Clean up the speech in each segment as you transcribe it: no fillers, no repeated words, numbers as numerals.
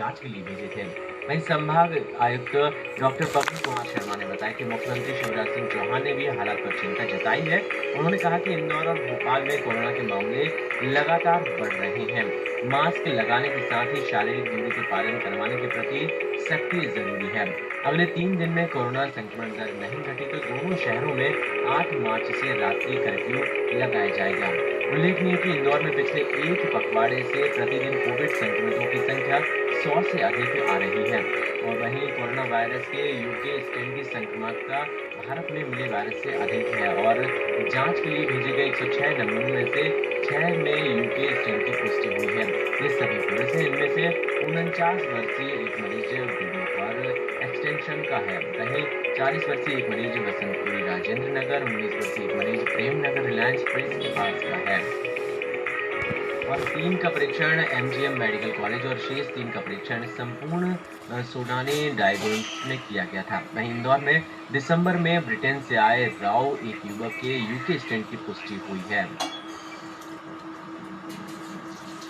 जांच के लिए भेजे थे। वहीं संभाग आयुक्त डॉक्टर पवन कुमार शर्मा ने बताया कि मुख्यमंत्री शिवराज सिंह चौहान ने भी हालात पर चिंता जताई है। उन्होंने कहा कि इंदौर और भोपाल में कोरोना के मामले लगातार बढ़ रहे हैं। मास्क लगाने के साथ ही शारीरिक दूरी का पालन करवाने के प्रति सख्ती जरूरी है। अगले 3 दिन में कोरोना संक्रमण दर नहीं घटी तो दोनों शहरों में 8 मार्च से रात्रि कर्फ्यू लगाया जाएगा। उल्लेखनीय कि इंदौर में पिछले एक पखवाड़े से प्रतिदिन कोविड संक्रमितों की संख्या 100 से अधिक आ रही है। और वहीं कोरोना वायरस के यूके स्ट्रेन की संक्रमणता भारत में मिले वायरस से अधिक है और जांच के लिए भेजे गए 106 नमूनों में से 6 में यूके स्ट्रेन की पुष्टि हुई है। ये सभी पुरुष हैं। इनमें से 49 वर्षीय एक मरीज बीवी पर एक्सटेंशन का है। वहीं 40 वर्षीय एक मरीज बसंतपुरी राजेंद्र नगर, 19 वर्षीय एक मरीज प्रेम नगर रिलायंस प्रेस के पास का है। और 3 का परीक्षण एमजीएम मेडिकल कॉलेज और शेष 3 का परीक्षण संपूर्ण सोनानी डायग्नोस्टिक्स में किया गया था। वहीं इंदौर में दिसंबर में ब्रिटेन से आए राव एक युवक के यूके स्ट्रेन की पुष्टि हुई है।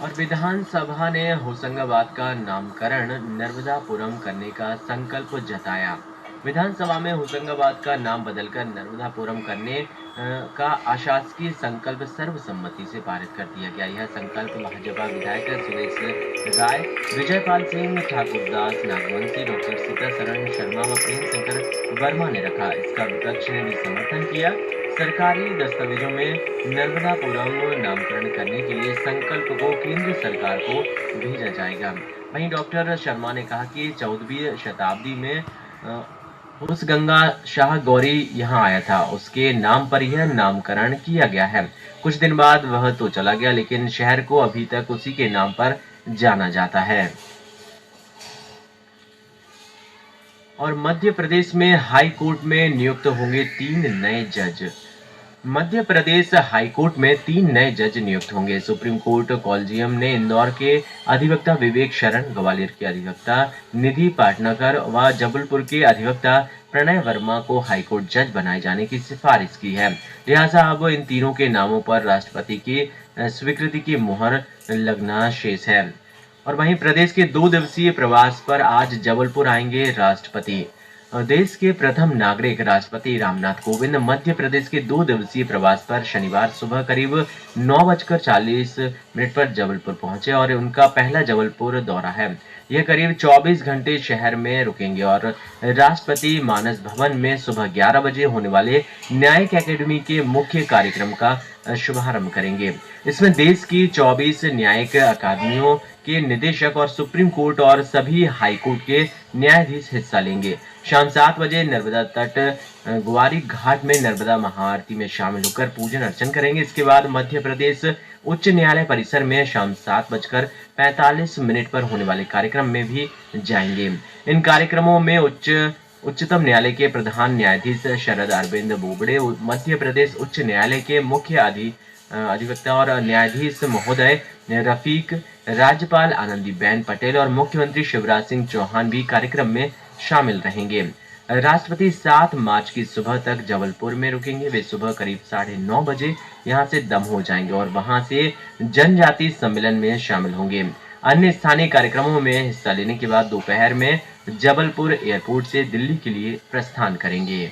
और विधानसभा ने होशंगाबाद का नामकरण नर्मदापुरम करने का संकल्प जताया। विधानसभा में होशंगाबाद का नाम बदलकर नर्मदापुरम करने का अशासकीय संकल्प सर्वसम्मति से पारित कर दिया गया। यह संकल्प भाजपा विधायक सुरेश राय, विजयपाल सिंह, ठाकुरदास नागवंशी, डॉक्टर सीतासरण शर्मा व प्रेम शंकर वर्मा ने रखा। इसका विपक्ष ने भी समर्थन किया। सरकारी दस्तावेजों में नर्मदापुरम नामकरण करने के लिए संकल्प को केंद्र सरकार को भेजा जाएगा। वहीं डॉक्टर शर्मा ने कहा कि 14वीं शताब्दी में होशगंगा शाह गौरी यहाँ आया था, उसके नाम पर यह नामकरण किया गया है। कुछ दिन बाद वह तो चला गया, लेकिन शहर को अभी तक उसी के नाम पर जाना जाता है। और मध्य प्रदेश में हाई कोर्ट में नियुक्त होंगे 3 नए जज। मध्य प्रदेश हाईकोर्ट में 3 नए जज नियुक्त होंगे। सुप्रीम कोर्ट कॉलेजियम ने इंदौर के अधिवक्ता विवेक शरण, ग्वालियर के अधिवक्ता निधि पाटनकर व जबलपुर के अधिवक्ता प्रणय वर्मा को हाईकोर्ट जज बनाए जाने की सिफारिश की है। लिहाजा अब इन तीनों के नामों पर राष्ट्रपति की स्वीकृति की मुहर लगना शेष है। और वहीं प्रदेश के 2 दिवसीय प्रवास पर आज जबलपुर आएंगे राष्ट्रपति। देश के प्रथम नागरिक राष्ट्रपति रामनाथ कोविंद मध्य प्रदेश के 2 दिवसीय प्रवास पर शनिवार सुबह करीब 9:40 पर जबलपुर पहुंचे और उनका पहला जबलपुर दौरा है। यह करीब 24 घंटे शहर में रुकेंगे और राष्ट्रपति मानस भवन में सुबह 11 बजे होने वाले न्यायिक एकेडमी के मुख्य कार्यक्रम का शुभारंभ करेंगे। इसमें देश की 24 न्यायिक अकादमियों के निदेशक और सुप्रीम कोर्ट और सभी हाई कोर्ट के न्यायाधीश हिस्सा लेंगे। शाम 7 बजे नर्मदा तट ग्वारी घाट में नर्मदा महाआरती में शामिल होकर पूजन अर्चन करेंगे। इसके बाद मध्य प्रदेश उच्च न्यायालय परिसर में शाम 7:45 पर होने वाले कार्यक्रम में भी जाएंगे। इन कार्यक्रमों में उच्चतम न्यायालय के प्रधान न्यायाधीश शरद अरविंद बोबड़े, मध्य प्रदेश उच्च न्यायालय के मुख्य अधिवक्ता और न्यायाधीश महोदय रफीक, राज्यपाल आनंदीबेन पटेल और मुख्यमंत्री शिवराज सिंह चौहान भी कार्यक्रम में शामिल रहेंगे। राष्ट्रपति 7 मार्च की सुबह तक जबलपुर में रुकेंगे। वे सुबह करीब 9:30 बजे यहां से दमोह जाएंगे और वहां से जनजाति सम्मेलन में शामिल होंगे। अन्य स्थानीय कार्यक्रमों में हिस्सा लेने के बाद दोपहर में जबलपुर एयरपोर्ट से दिल्ली के लिए प्रस्थान करेंगे।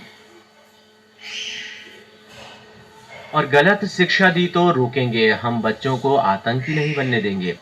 और गलत शिक्षा दी तो रोकेंगे, हम बच्चों को आतंकी नहीं बनने देंगे।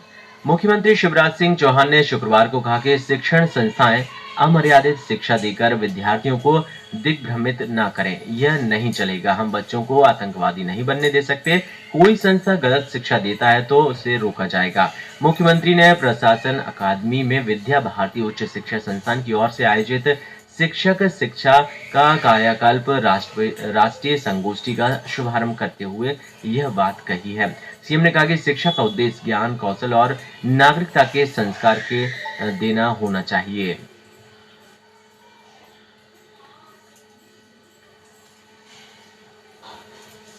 मुख्यमंत्री शिवराज सिंह चौहान ने शुक्रवार को कहा कि शिक्षण संस्थाएं अमर्यादित शिक्षा देकर विद्यार्थियों को दिग्भ्रमित न करें, यह नहीं चलेगा। हम बच्चों को आतंकवादी नहीं बनने दे सकते। कोई संस्था गलत शिक्षा देता है तो उसे रोका जाएगा। मुख्यमंत्री ने प्रशासन अकादमी में विद्या भारती उच्च शिक्षा संस्थान की ओर से आयोजित शिक्षक शिक्षा का कायाकल्प राष्ट्रीय संगोष्ठी का शुभारंभ करते हुए यह बात कही है। सीएम ने कहा कि शिक्षा का उद्देश्य ज्ञान, कौशल और नागरिकता के संस्कार के देना होना चाहिए।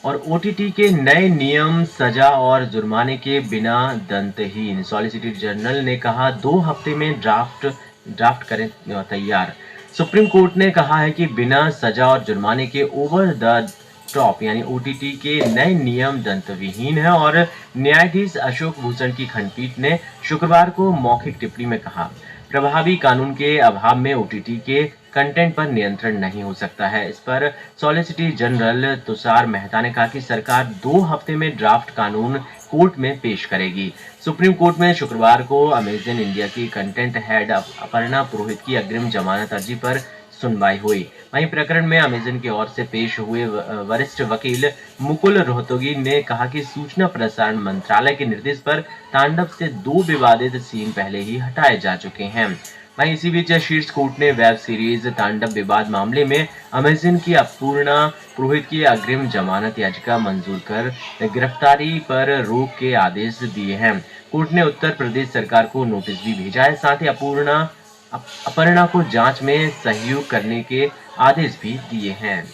और ओटीटी के नए नियम, सजा और जुर्माने के बिना दंतहीन। सॉलिसिटर जनरल ने कहा 2 हफ्ते में ड्राफ्ट करें तैयार। सुप्रीम कोर्ट ने कहा है कि बिना सजा और जुर्माने के ओवर द टॉप यानी ओटीटी के नए नियम दंतविहीन है। और न्यायाधीश अशोक भूषण की खंडपीठ ने शुक्रवार को मौखिक टिप्पणी में कहा, प्रभावी कानून के अभाव में ओटीटी के कंटेंट पर नियंत्रण नहीं हो सकता है। इस पर सॉलिसिटर जनरल तुषार मेहता ने कहा कि सरकार 2 हफ्ते में ड्राफ्ट कानून कोर्ट में पेश करेगी। सुप्रीम कोर्ट में शुक्रवार को अमेजन इंडिया की कंटेंट हेड अपर्णा पुरोहित की अग्रिम जमानत अर्जी पर सुनवाई हुई। वहीं प्रकरण में अमेजन की ओर से पेश हुए वरिष्ठ वकील मुकुल रोहतगी ने कहा कि सूचना प्रसारण मंत्रालय के निर्देश पर तांडव से 2 विवादित सीन पहले ही हटाए जा चुके हैं। वहीं इसी बीच शीर्ष कोर्ट ने वेब सीरीज तांडव विवाद मामले में अमेजन की अपूर्णा पुरोहित की अग्रिम जमानत याचिका मंजूर कर गिरफ्तारी पर रोक के आदेश दिए हैं। कोर्ट ने उत्तर प्रदेश सरकार को नोटिस भी भेजा है, साथ ही अपर्णा को जांच में सहयोग करने के आदेश भी दिए हैं।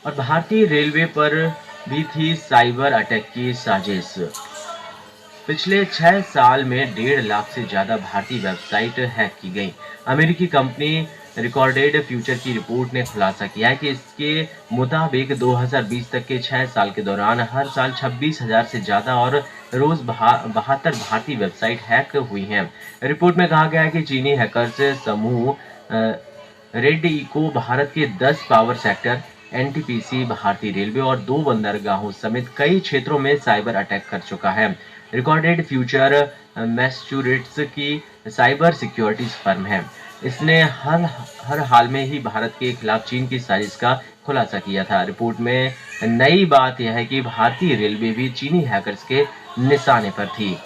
और भारतीय रेलवे पर भी थी साइबर अटैक की साजिश। पिछले 6 साल में 1.5 लाख से ज्यादा भारतीय वेबसाइट हैक की गई। अमेरिकी कंपनी रिकॉर्डेड फ्यूचर की रिपोर्ट ने खुलासा किया है कि इसके मुताबिक 2020 तक के 6 साल के दौरान हर साल 26,000 से ज्यादा और रोज 72 भारतीय वेबसाइट हैक हुई हैं। रिपोर्ट में कहा गया है कि चीनी हैकर्स समूह रेड इको भारत के 10 पावर सेक्टर, एनटीपीसी, भारतीय रेलवे और 2 बंदरगाहों समेत कई क्षेत्रों में साइबर अटैक कर चुका है। रिकॉर्डेड फ्यूचर मैस्चुरेट्स की साइबर सिक्योरिटी फर्म है। इसने हर हाल में ही भारत के खिलाफ चीन की साजिश का खुलासा किया था। रिपोर्ट में नई बात यह है कि भारतीय रेलवे भी चीनी हैकर्स के निशाने पर थी।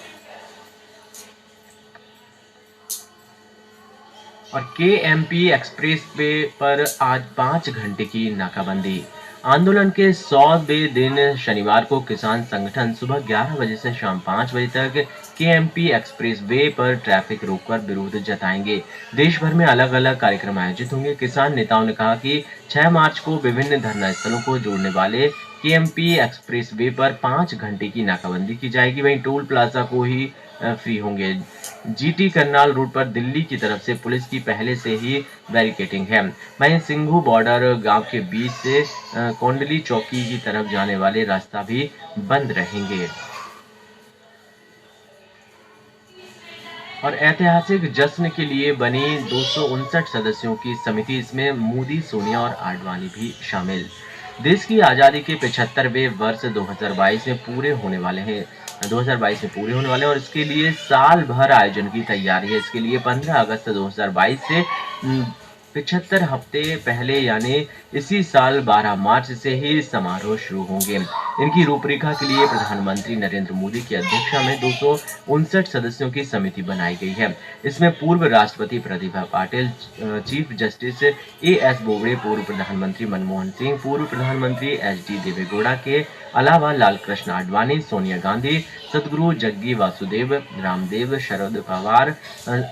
और केएमपी एक्सप्रेस वे पर आज 5 घंटे की नाकाबंदी। आंदोलन के 100वें दिन शनिवार को किसान संगठन सुबह 11 बजे से शाम 5 बजे तक केएमपी एक्सप्रेस वे पर ट्रैफिक रोककर विरोध जताएंगे। देश भर में अलग अलग कार्यक्रम आयोजित होंगे। किसान नेताओं ने कहा कि 6 मार्च को विभिन्न धरना स्थलों को जोड़ने वाले केएमपी एक्सप्रेस वे पर 5 घंटे की नाकाबंदी की जाएगी। वहीं टोल प्लाजा को ही फ्री होंगे। जीटी करनाल रोड पर दिल्ली की तरफ से पुलिस की पहले से ही बैरिकेडिंग है। वहीं सिंघू बॉर्डर गांव के बीच से कोंडली चौकी की तरफ जाने वाले रास्ता भी बंद रहेंगे। और ऐतिहासिक जश्न के लिए बनी 259 सदस्यों की समिति, इसमें मोदी, सोनिया और आडवाणी भी शामिल। देश की आजादी के 75वें वर्ष 2022 में पूरे होने वाले हैं। 2022 में पूरे होने वाले हैं और इसके लिए साल भर आयोजन की तैयारी है। इसके लिए 15 अगस्त 2022 से 75 हफ्ते पहले यानी इसी साल 12 मार्च से ही समारोह शुरू होंगे। इनकी रूपरेखा के लिए प्रधानमंत्री नरेंद्र मोदी की अध्यक्षता में 259 सदस्यों की समिति बनाई गई है। इसमें पूर्व राष्ट्रपति Pratibha Patil, chief justice A S Bobde, पूर्व प्रधानमंत्री मनमोहन सिंह, पूर्व प्रधानमंत्री एचडी देवेगौड़ा के अलावा लालकृष्ण आडवाणी, सोनिया गांधी, सदगुरु जग्गी वासुदेव, रामदेव, शरद पवार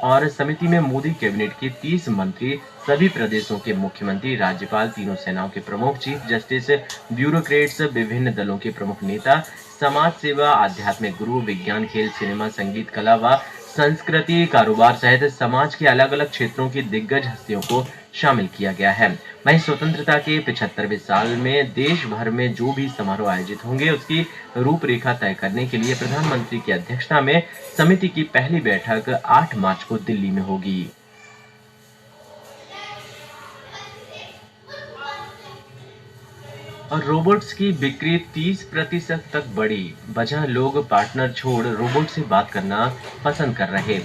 और समिति में मोदी कैबिनेट के 30 मंत्री, सभी प्रदेशों के मुख्यमंत्री, राज्यपाल, तीनों सेनाओं के प्रमुख, चीफ जस्टिस, ब्यूरोक्रेट्स, विभिन्न दलों के प्रमुख नेता, समाज सेवा, आध्यात्मिक गुरु, विज्ञान, खेल, सिनेमा, संगीत, कला व संस्कृति, कारोबार सहित समाज के अलग अलग क्षेत्रों की दिग्गज हस्तियों को शामिल किया गया है। वहीं स्वतंत्रता के 75वें साल में देश भर में जो भी समारोह आयोजित होंगे उसकी रूपरेखा तय करने के लिए प्रधानमंत्री की अध्यक्षता में समिति की पहली बैठक 8 मार्च को दिल्ली में होगी। और रोबोट्स की बिक्री 30% तक बढ़ी, वजह लोग पार्टनर छोड़ रोबोट से बात करना पसंद कर रहे।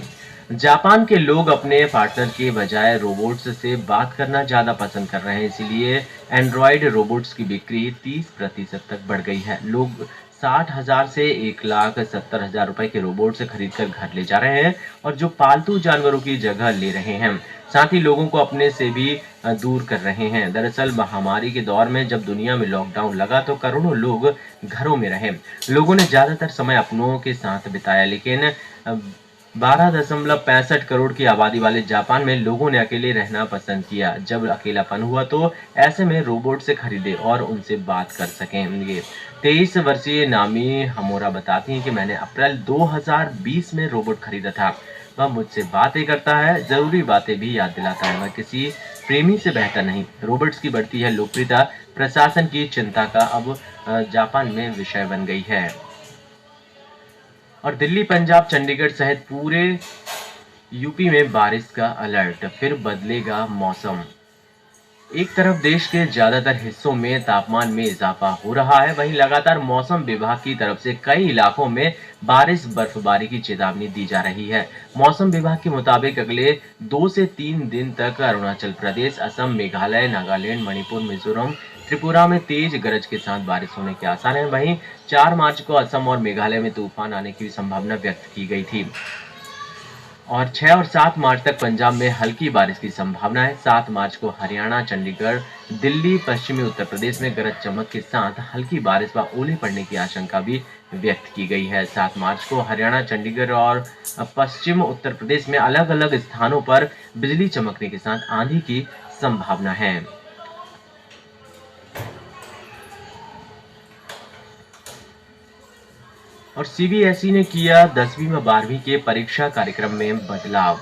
जापान के लोग अपने पार्टनर के बजाय रोबोट्स से बात करना ज्यादा पसंद कर रहे हैं, इसीलिए एंड्रॉयड रोबोट्स की बिक्री 30% तक बढ़ गई है। लोग 60,000 से 1,70,000 रुपए के रोबोट्स खरीद कर घर ले जा रहे हैं और जो पालतू जानवरों की जगह ले रहे हैं, साथ ही लोगों को अपने से भी दूर कर रहे हैं। दरअसल महामारी के दौर में जब दुनिया में लॉकडाउन लगा तो करोड़ों लोग घरों में रहे। लोगों ने ज्यादातर समय अपनों के साथ बिताया, लेकिन 12.65 करोड़ की आबादी वाले जापान में लोगों ने अकेले रहना पसंद किया। जब अकेलापन हुआ तो ऐसे में रोबोट से खरीदे और उनसे बात कर सकेंगे। 23 वर्षीय नामी हमोरा बताती हैं कि मैंने अप्रैल 2020 में रोबोट खरीदा था। वह मुझसे बातें करता है, जरूरी बातें भी याद दिलाता है, वह किसी प्रेमी से बेहतर नहीं। रोबोट्स की बढ़ती है लोकप्रियता प्रशासन की चिंता का अब जापान में विषय बन गई है। और दिल्ली, पंजाब, चंडीगढ़ सहित पूरे यूपी में बारिश का अलर्ट, फिर बदलेगा मौसम। एक तरफ देश के ज्यादातर हिस्सों में तापमान में इजाफा हो रहा है, वहीं लगातार मौसम विभाग की तरफ से कई इलाकों में बारिश बर्फबारी की चेतावनी दी जा रही है। मौसम विभाग के मुताबिक अगले 2 से 3 दिन तक अरुणाचल प्रदेश, असम, मेघालय, नागालैंड, मणिपुर, मिजोरम, त्रिपुरा में तेज गरज के साथ बारिश होने के आसार हैं। वहीं 4 मार्च को असम और मेघालय में तूफान आने की संभावना व्यक्त की गई थी। और 6 और 7 मार्च तक पंजाब में हल्की बारिश की संभावना है। 7 मार्च को हरियाणा, चंडीगढ़, दिल्ली, पश्चिमी उत्तर प्रदेश में गरज चमक के साथ हल्की बारिश व ओले पड़ने की आशंका भी व्यक्त की गई है। 7 मार्च को हरियाणा, चंडीगढ़ और पश्चिम उत्तर प्रदेश में अलग-अलग स्थानों पर बिजली चमकने के साथ आंधी की संभावना है। और सीबीएसई ने किया 10वीं व 12वीं के परीक्षा कार्यक्रम में बदलाव।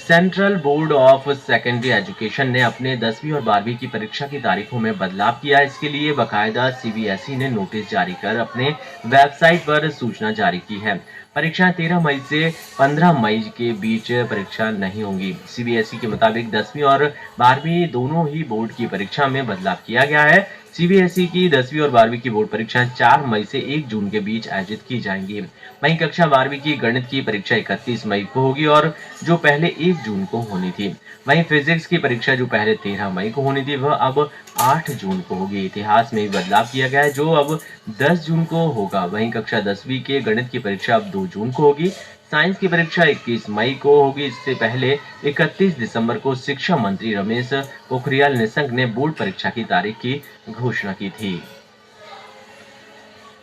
Central board of secondary education ने अपने 10वीं और 12वीं की परीक्षा की तारीखों में बदलाव किया। इसके लिए बाकायदा सीबीएसई ने नोटिस जारी कर अपने वेबसाइट पर सूचना जारी की है। परीक्षाएं 13 मई से 15 मई के बीच परीक्षा नहीं होंगी। सीबीएसई के मुताबिक 10वीं और 12वीं दोनों ही बोर्ड की परीक्षा में बदलाव किया गया है। सीबीएसई की 10वीं और 12वीं की बोर्ड परीक्षाएं 4 मई से 1 जून के बीच आयोजित की जाएंगी। वहीं कक्षा 12वीं की गणित की परीक्षा 31 मई को होगी और जो पहले 1 जून को होनी थी। वहीं फिजिक्स की परीक्षा जो पहले 13 मई को होनी थी, वह अब 8 जून को होगी। इतिहास में भी बदलाव किया गया है, जो अब 10 जून को होगा। वहीं कक्षा 10वीं के गणित की परीक्षा अब 2 जून को होगी। साइंस की परीक्षा 21 मई को होगी। इससे पहले 31 दिसंबर को शिक्षा मंत्री रमेश पोखरियाल निशंक ने बोर्ड परीक्षा की तारीख की घोषणा की थी।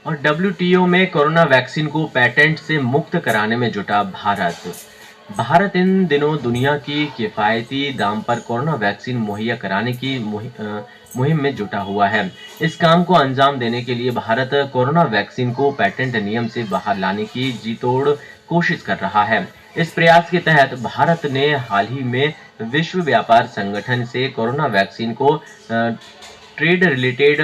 और डब्ल्यूटीओ में कोरोना वैक्सीन को पेटेंट से मुक्त कराने में जुटा भारत। भारत इन दिनों दुनिया की किफायती दाम पर कोरोना वैक्सीन मुहैया कराने की मुहिम में जुटा हुआ है। इस काम को अंजाम देने के लिए भारत कोरोना वैक्सीन को पेटेंट नियम से बाहर लाने की जीतोड़ कोशिश कर रहा है। इस प्रयास के तहत भारत ने हाल ही में विश्व व्यापार संगठन से कोरोना वैक्सीन को trade related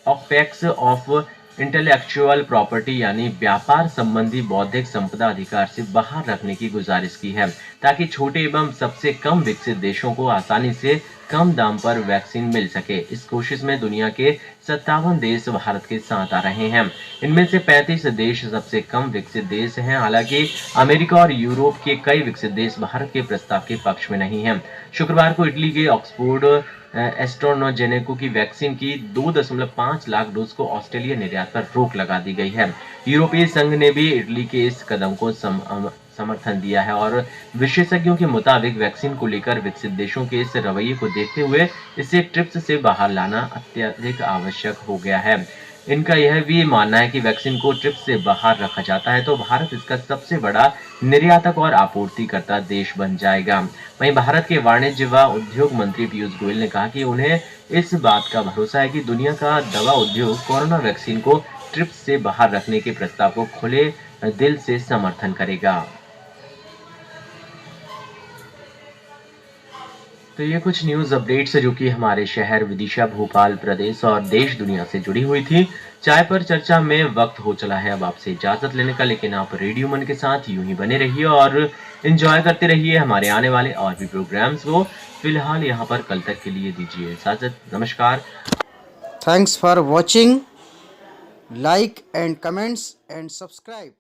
aspects of intellectual property यानी व्यापार संबंधी बौद्धिक संपदा अधिकार से बाहर रखने की गुजारिश की है, ताकि छोटे एवं सबसे कम विकसित देशों को आसानी से कम दाम पर वैक्सीन मिल सके। इस कोशिश में दुनिया के 57 देश भारत के साथ आ रहे हैं। इनमें से 35 देश सबसे कम विकसित देश हैं। हालांकि अमेरिका और यूरोप के कई विकसित देश भारत के प्रस्ताव के पक्ष में नहीं हैं। शुक्रवार को इटली के ऑक्सफोर्ड एस्ट्राजेनेका की वैक्सीन की 2.5 लाख डोज को ऑस्ट्रेलिया निर्यात पर रोक लगा दी गई है। यूरोपीय संघ ने भी इटली के इस कदम को समर्थन दिया है और विशेषज्ञों के मुताबिक वैक्सीन को लेकर विकसित देशों के इस रवैये को देखते हुए इसे ट्रिप्स से बाहर लाना अत्यधिक आवश्यक हो गया है। इनका यह भी मानना है कि वैक्सीन को ट्रिप्स से बाहर रखा जाता है तो भारत इसका सबसे बड़ा निर्यातक और आपूर्तिकर्ता देश बन जाएगा। वहीं भारत के वाणिज्य व उद्योग मंत्री पीयूष गोयल ने कहा कि उन्हें इस बात का भरोसा है कि दुनिया का दवा उद्योग कोरोना वैक्सीन को ट्रिप्स से बाहर रखने के प्रस्ताव को खुले दिल से समर्थन करेगा। तो ये कुछ न्यूज़ अपडेट्स है जो कि हमारे शहर, विदिशा, भोपाल, प्रदेश और देश दुनिया से जुड़ी हुई थी। चाय पर चर्चा में वक्त हो चला है अब आपसे इजाज़त लेने का, लेकिन आप रेडियो मन के साथ यूं ही बने रहिए और एंजॉय करते रहिए हमारे आने वाले और भी प्रोग्राम्स को। फिलहाल यहाँ पर कल तक के लिए दीजिए इजाज़त। नमस्कार। Thanks for watching. Like and comments and subscribe.